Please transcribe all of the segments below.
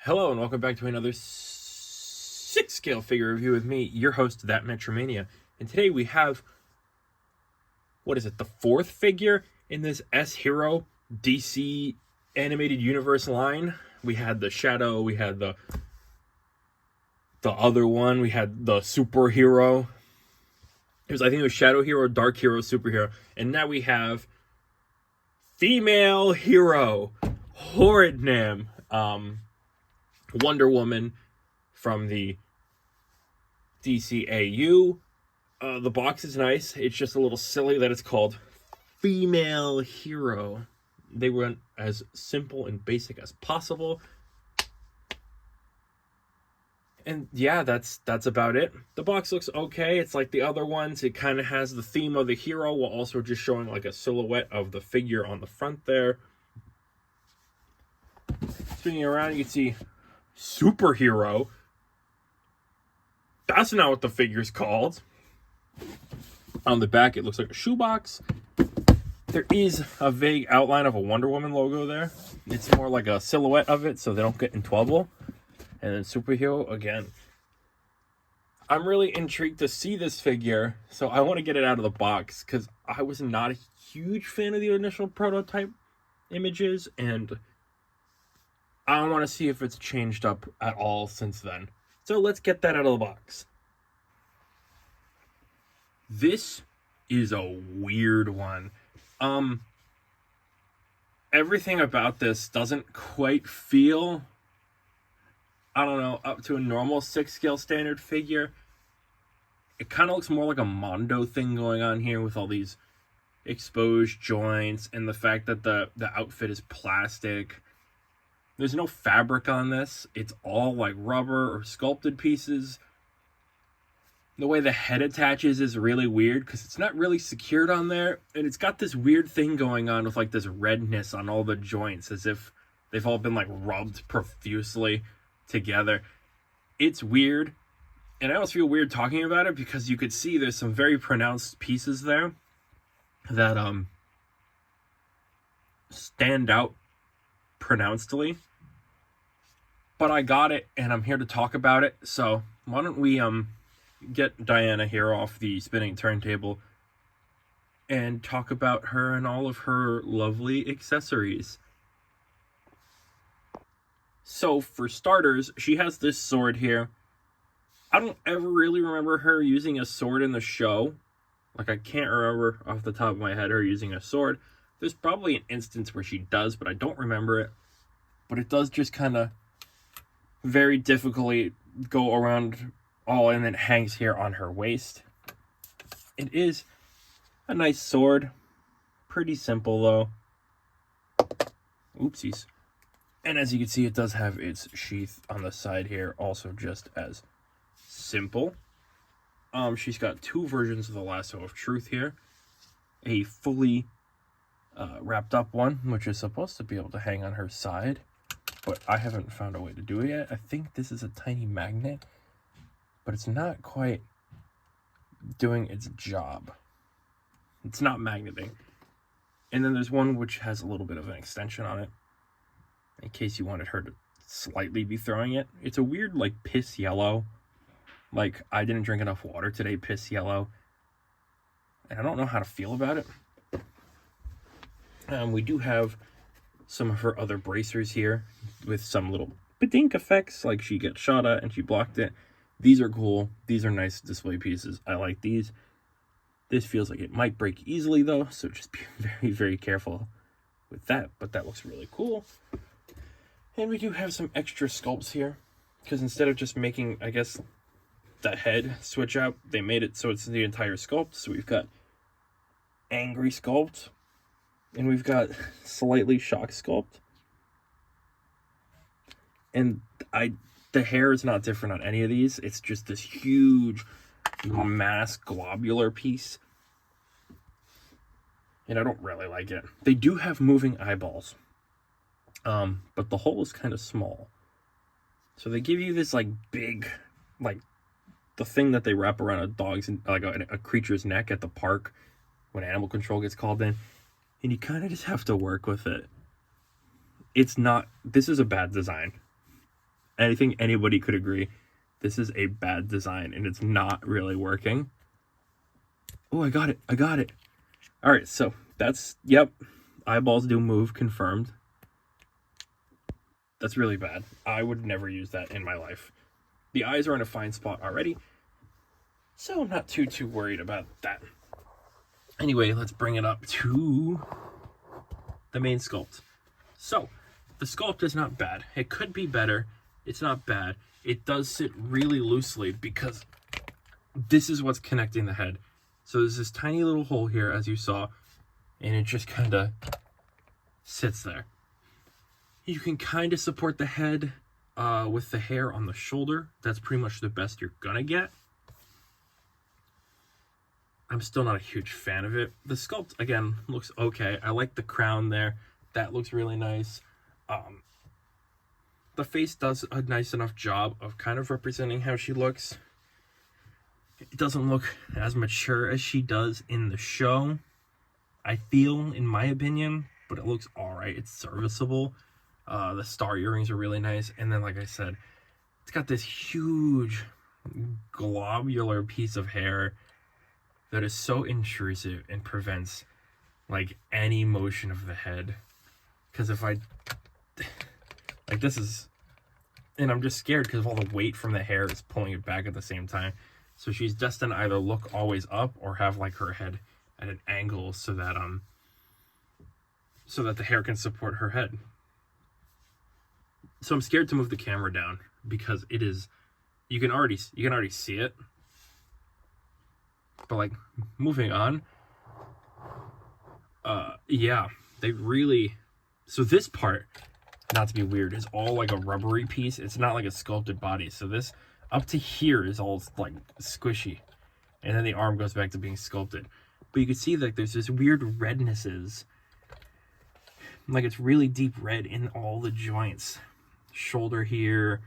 Hello and welcome back to another 6 scale figure review with me, your host, That Mania. And today we have, the fourth figure in this S-Hero DC animated universe line. We had the Shadow, we had the other one, we had the Superhero. I think it was Shadow Hero, Dark Hero, Superhero. And now we have Female Hero, Horridnam. Wonder Woman from the DCAU. The box is nice. It's just a little silly that it's called Female Hero. They went as simple and basic as possible. And yeah, that's about it. The box looks okay. It's like the other ones. It kind of has the theme of the hero while also just showing like a silhouette of the figure on the front there. Spinning around, you can see Superhero. That's not what the figure's called. On the back, it looks like a shoebox. There is a vague outline of a Wonder Woman logo there. It's more like a silhouette of it, so they don't get in trouble. And then Superhero again. I'm really intrigued to see this figure, so I want to get it out of the box because I was not a huge fan of the initial prototype images, and I want to see if it's changed up at all since then. So let's get that out of the box. This is a weird one. Everything about this doesn't quite feel, I don't know, up to a normal 6-scale standard figure. It kind of looks more like a Mondo thing going on here with all these exposed joints and the fact that the outfit is plastic. There's no fabric on this. It's all like rubber or sculpted pieces. The way the head attaches is really weird because it's not really secured on there. And it's got this weird thing going on with like this redness on all the joints as if they've all been like rubbed profusely together. It's weird. And I almost feel weird talking about it because you could see there's some very pronounced pieces there that stand out pronouncedly. But I got it, and I'm here to talk about it. So why don't we get Diana here off the spinning turntable and talk about her and all of her lovely accessories. So for starters, she has this sword here. I don't ever really remember her using a sword in the show. Like, I can't remember off the top of my head her using a sword. There's probably an instance where she does, but I don't remember it. But it does just kind of very difficultly go around all, and then hangs here on her waist. It is a nice sword. Pretty simple, though. Oopsies. And as you can see, it does have its sheath on the side here, also just as simple. She's got two versions of the Lasso of Truth here. A fully wrapped up one, which is supposed to be able to hang on her side, but I haven't found a way to do it yet. I think this is a tiny magnet, but it's not quite doing its job. It's not magneting. And then there's one which has a little bit of an extension on it, in case you wanted her to slightly be throwing it. It's a weird, like, piss yellow. Like, I didn't drink enough water today, piss yellow. And I don't know how to feel about it. We do have some of her other bracers here with some little badink effects, like she gets shot at and she blocked it. These are cool. These are nice display pieces. I like these. This feels like it might break easily, though, so just be very, very careful with that. But that looks really cool. And we do have some extra sculpts here, because instead of just making, I guess, the head switch out, they made it so it's the entire sculpt. So we've got angry sculpt, and we've got slightly shock sculpt. And the hair is not different on any of these. It's just this huge mass globular piece. And I don't really like it. They do have moving eyeballs. But the hole is kind of small. So they give you this like big, like the thing that they wrap around a dog's, like a creature's neck at the park when animal control gets called in. And you kind of just have to work with it. It's not, this is a bad design. I think anybody could agree this is a bad design and it's not really working. Oh, I got it. All right, so that's, yep, eyeballs do move, confirmed. That's really bad. I would never use that in my life. The eyes are in a fine spot already, so I'm not too worried about that. Anyway, let's bring it up to the main sculpt. So, the sculpt is not bad. It could be better. It's not bad. It does sit really loosely because this is what's connecting the head. So there's this tiny little hole here, as you saw, and it just kind of sits there. You can kind of support the head with the hair on the shoulder. That's pretty much the best you're gonna get. I'm still not a huge fan of it. The sculpt, again, looks okay. I like the crown there. That looks really nice. The face does a nice enough job of kind of representing how she looks. It doesn't look as mature as she does in the show, I feel, in my opinion, but it looks alright. It's serviceable. The star earrings are really nice. And then, like I said, it's got this huge globular piece of hair that is so intrusive and prevents, like, any motion of the head. Because if I... Like, this is... And I'm just scared because of all the weight from the hair is pulling it back at the same time. So she's destined to either look always up or have, like, her head at an angle so that the hair can support her head. So I'm scared to move the camera down because it is... You can already see it. But, like, moving on. Yeah, they really... So this part, not to be weird, is all like a rubbery piece. It's not like a sculpted body. So this up to here is all like squishy. And then the arm goes back to being sculpted. But you can see that there's this weird rednesses. Like it's really deep red in all the joints. Shoulder here,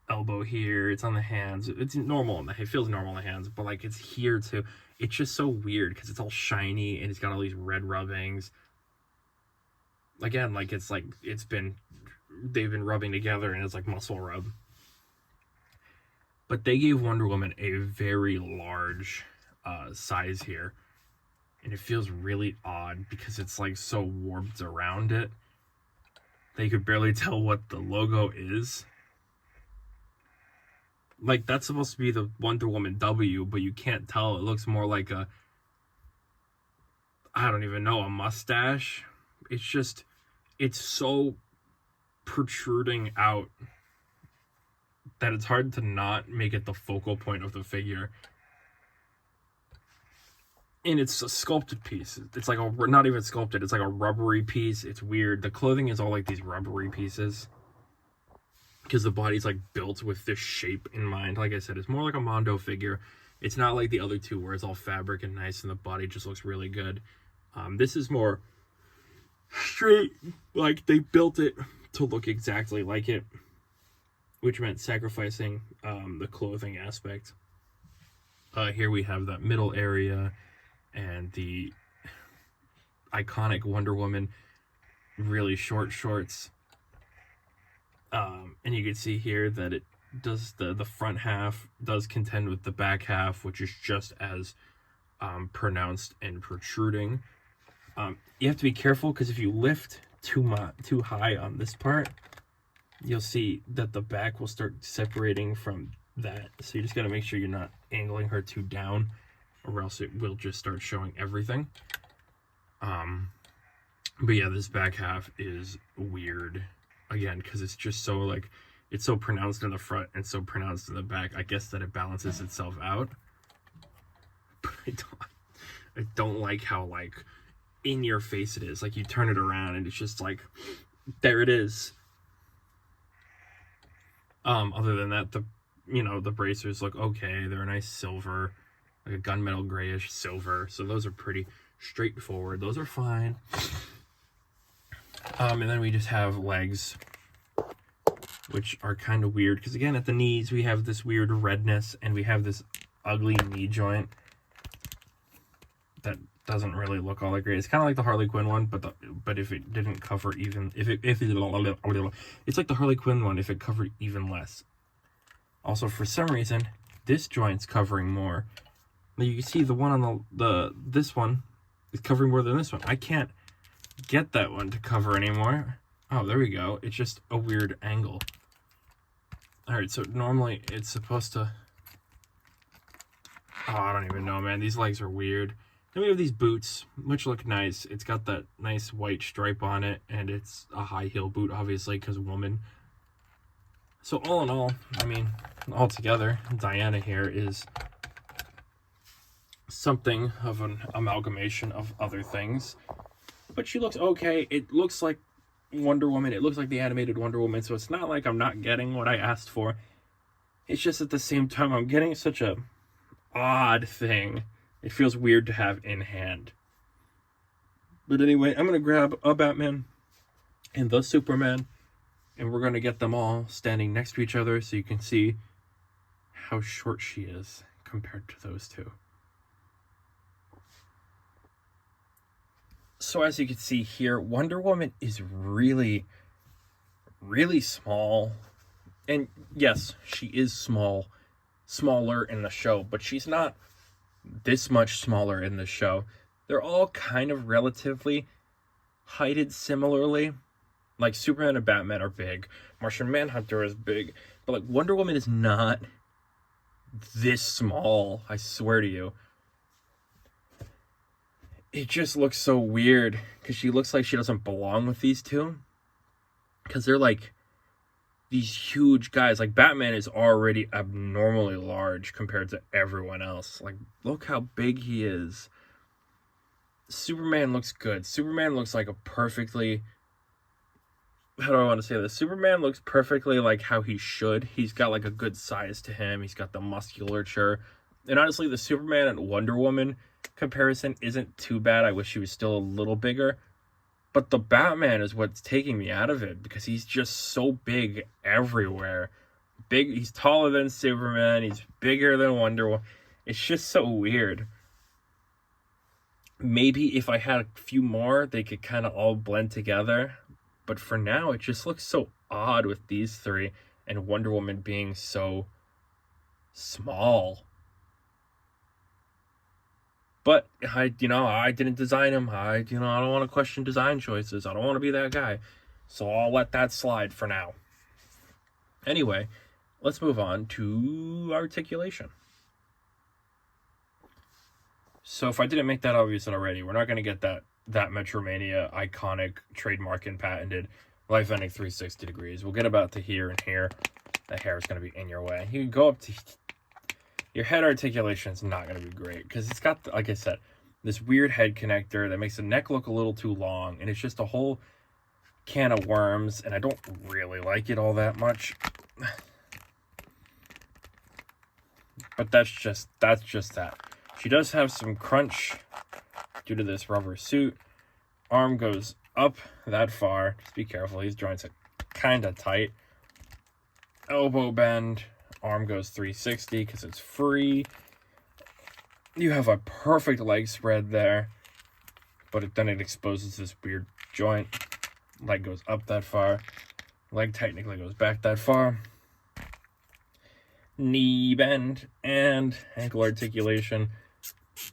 elbow here, it's on the hands. It's normal in the, it feels normal in the hands, but like it's here too. It's just so weird because it's all shiny and it's got all these red rubbings. Again, like they've been rubbing together and it's like muscle rub. But they gave Wonder Woman a very large size here. And it feels really odd because it's like so warped around it. They could barely tell what the logo is. Like that's supposed to be the Wonder Woman W, but you can't tell. It looks more like a, I don't even know, a mustache. It's just, it's so protruding out that it's hard to not make it the focal point of the figure. And it's a sculpted piece. It's like a, not even sculpted, it's like a rubbery piece. It's weird. The clothing is all like these rubbery pieces. Because the body's like built with this shape in mind. Like I said, it's more like a Mondo figure. It's not like the other two where it's all fabric and nice and the body just looks really good. This is more straight, like they built it to look exactly like it, which meant sacrificing the clothing aspect. Here we have that middle area and the iconic Wonder Woman really short shorts. And you can see here that it does, the front half does contend with the back half, which is just as pronounced and protruding. You have to be careful because if you lift too high on this part, you'll see that the back will start separating from that. So you just got to make sure you're not angling her too down, or else it will just start showing everything. But yeah, this back half is weird. Again, because it's just so like, it's so pronounced in the front and so pronounced in the back. I guess that it balances itself out. But I don't like how like in your face it is. Like you turn it around and it's just like, there it is. Other than that, the bracers look okay. They're a nice silver, like a gunmetal grayish silver. So those are pretty straightforward. Those are fine. And then we just have legs, which are kind of weird. Because again, at the knees, we have this weird redness and we have this ugly knee joint that doesn't really look all that great. It's kind of like the Harley Quinn one, but if it didn't cover even, it's like the Harley Quinn one if it covered even less. Also, for some reason, this joint's covering more. Now you can see the one on this one is covering more than this one. I can't get that one to cover anymore. Oh, there we go. It's just a weird angle. All right, so normally it's supposed to... Oh, I don't even know, man. These legs are weird. Then we have these boots, which look nice. It's got that nice white stripe on it, and it's a high heel boot, obviously, because woman. So all in all, I mean, altogether, Diana here is something of an amalgamation of other things. But she looks okay. It looks like Wonder Woman. It looks like the animated Wonder Woman, so it's not like I'm not getting what I asked for. It's just at the same time, I'm getting such a odd thing. It feels weird to have in hand. But anyway, I'm going to grab a Batman and the Superman, and we're going to get them all standing next to each other so you can see how short she is compared to those two. So as you can see here, Wonder Woman is really, really small. And yes, she is smaller in the show, but she's not this much smaller in the show. They're all kind of relatively heighted similarly. Like Superman and Batman are big. Martian Manhunter is big. But like Wonder Woman is not this small, I swear to you. It just looks so weird because she looks like she doesn't belong with these two. Because they're like these huge guys. Like Batman is already abnormally large compared to everyone else. Like, look how big he is. Superman looks good. Superman looks like a perfectly... How do I want to say this? Superman looks perfectly like how he should. He's got like a good size to him. He's got the musculature. And honestly, the Superman and Wonder Woman comparison isn't too bad. I wish he was still a little bigger. But the Batman is what's taking me out of it because he's just so big everywhere. He's taller than Superman. He's bigger than Wonder Woman. It's just so weird. Maybe if I had a few more, they could kind of all blend together. But for now, it just looks so odd with these three and Wonder Woman being so small. But I didn't design him. I don't want to question design choices. I don't want to be that guy. So I'll let that slide for now. Anyway, let's move on to articulation. So if I didn't make that obvious already, we're not going to get that Metromania iconic trademark and patented life ending 360 degrees. We'll get about to here and here. The hair is going to be in your way. You can go up to... Your head articulation is not going to be great because it's got, like I said, this weird head connector that makes the neck look a little too long, and it's just a whole can of worms, and I don't really like it all that much. But that's just that. She does have some crunch due to this rubber suit. Arm goes up that far. Just be careful. These joints are kind of tight. Elbow bend. Arm goes 360 because it's free. You have a perfect leg spread there. But then it exposes this weird joint. Leg goes up that far. Leg technically goes back that far. Knee bend and ankle articulation.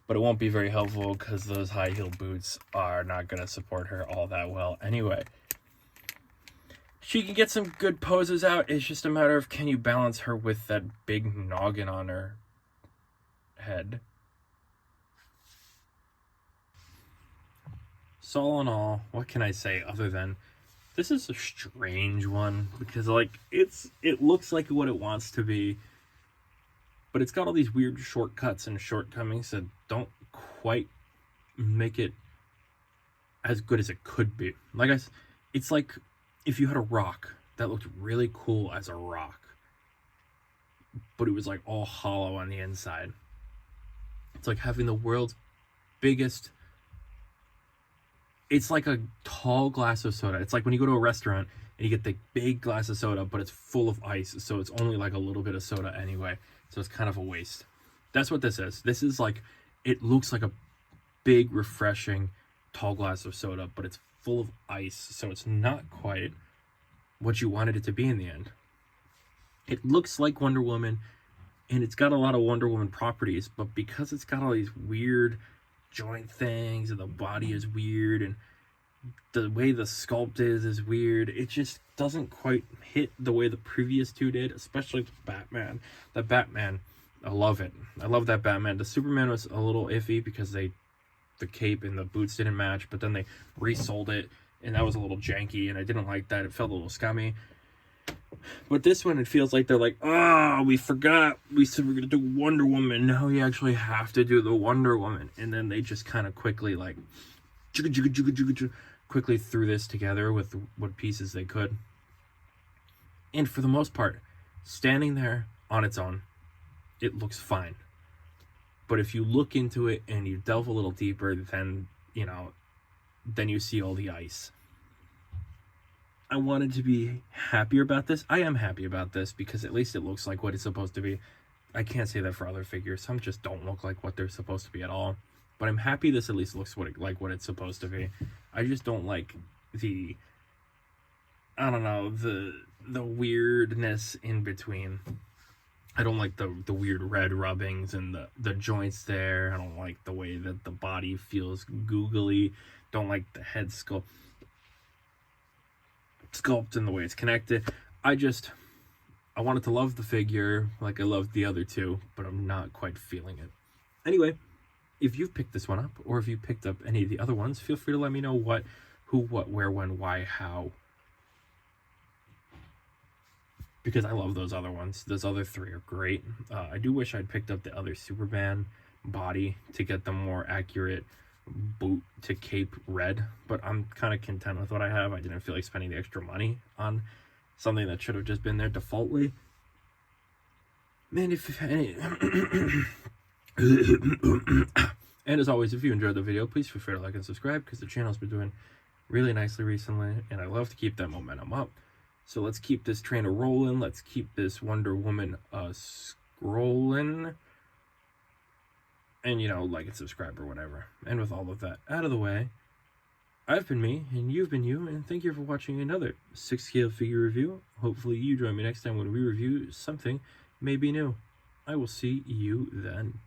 But it won't be very helpful because those high heel boots are not going to support her all that well anyway. She can get some good poses out. It's just a matter of can you balance her with that big noggin on her head. So all in all, what can I say other than this is a strange one because like it looks like what it wants to be. But it's got all these weird shortcuts and shortcomings that don't quite make it as good as it could be. It's like if you had a rock that looked really cool as a rock, but it was like all hollow on the inside. It's like having the world's biggest... It's like a tall glass of soda. It's like when you go to a restaurant and you get the big glass of soda, but it's full of ice, so it's only like a little bit of soda anyway. So it's kind of a waste. That's what this is. This is like, it looks like a big, refreshing, tall glass of soda, but it's full of ice, so it's not quite what you wanted it to be in the end. It looks like Wonder Woman, and it's got a lot of Wonder Woman properties, but because it's got all these weird joint things, and the body is weird, and the way the sculpt is weird, it just doesn't quite hit the way the previous two did, especially the Batman. The Batman, I love it. I love that Batman. The Superman was a little iffy because the cape and the boots didn't match, but then they resold it, and that was a little janky, and I didn't like that. It felt a little scummy. But this one, it feels like they're like, oh, we forgot. We said we're going to do Wonder Woman. Now we actually have to do the Wonder Woman. And then they just kind of quickly, like, quickly threw this together with what pieces they could. And for the most part, standing there on its own, it looks fine. But if you look into it and you delve a little deeper, then, you know, then you see all the ice. I wanted to be happier about this. I am happy about this because at least it looks like what it's supposed to be. I can't say that for other figures. Some just don't look like what they're supposed to be at all. But I'm happy this at least looks like what it's supposed to be. I just don't like the, I don't know, the weirdness in between. I don't like the weird red rubbings and the joints there. I don't like the way that the body feels googly. Don't like the head sculpt and the way it's connected. I wanted to love the figure like I loved the other two, but I'm not quite feeling it. Anyway, if you've picked this one up, or if you picked up any of the other ones, feel free to let me know what, who, what, where, when, why, how. Because I love those other ones. Those other three are great. I do wish I'd picked up the other Superman body to get the more accurate boot to cape red, but I'm kind of content with what I have. I didn't feel like spending the extra money on something that should have just been there defaultly. Man, and as always, if you enjoyed the video, please feel free to like and subscribe, because the channel's been doing really nicely recently, and I love to keep that momentum up. So let's keep this train rolling. Let's keep this Wonder Woman scrolling. And, you know, like and subscribe or whatever. And with all of that out of the way, I've been me, and you've been you, and thank you for watching another 6-scale figure review. Hopefully you join me next time when we review something maybe new. I will see you then.